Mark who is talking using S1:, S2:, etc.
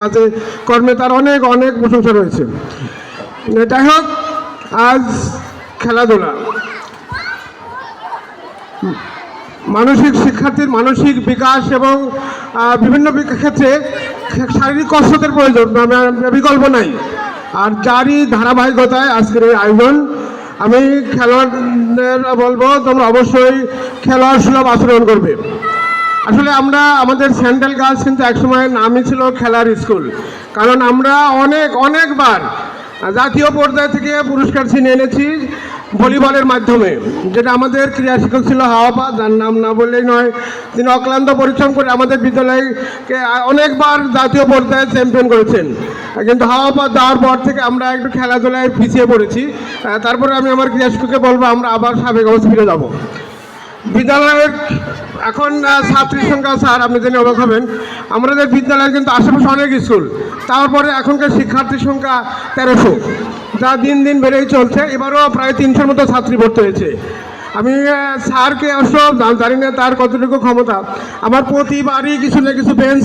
S1: কাজে কর্মে তার অনেক অনেক প্রশংসা রয়েছে। যাই হোক, আজ খেলাধুলা মানসিক শিক্ষার্থীর মানসিক বিকাশ এবং বিভিন্ন ক্ষেত্রে শারীরিক কসরতের প্রয়োজন, বিকল্প নাই। আর যারই ধারাবাহিকতায় আজকের এই আয়োজন। আমি খেলোয়াড়দের বলবো, তোমরা অবশ্যই খেলোয়াড় সুলভ আচরণ করবে। আসলে আমরা আমাদের সেন্ট্রাল গার্লস কিন্তু একসময় নামই ছিল খেলার স্কুল, কারণ আমরা অনেকবার জাতীয় পর্যায় থেকে পুরস্কার ছিনিয়ে এনেছি ভলিবলের মাধ্যমে, যেটা আমাদের ক্রীড়া শিক্ষক ছিল হাওয়াপা, যার নাম না বললেই নয়। তিনি অক্লান্ত পরিশ্রম করে আমাদের বিদ্যালয়কে অনেকবার জাতীয় পর্যায়ে চ্যাম্পিয়ন করেছেন। কিন্তু হাওয়াপা যাওয়ার পর থেকে আমরা একটু খেলাধুলায় পিছিয়ে পড়েছি। তারপরে আমি আমার ক্রীড়া শিক্ষককে বলবো আমরা আবার সাবেক অবস্থা ফিরে যাব। বিদ্যালয়ের এখন ছাত্রীর সংখ্যা, স্যার আপনি জেনে অবাক হবেন, আমাদের বিদ্যালয়ের কিন্তু আশেপাশে অনেক স্কুল, তারপরে এখনকার শিক্ষার্থীর সংখ্যা 1300, যা দিন দিন বেড়েই চলছে। এবারও প্রায় 300-র মতো ছাত্রী ভর্তি হয়েছে। আমি স্যারকে অবশ্য জানি না তার কতটুকু ক্ষমতা, আমার প্রতিবারই কিছু না কিছু বেঞ্চ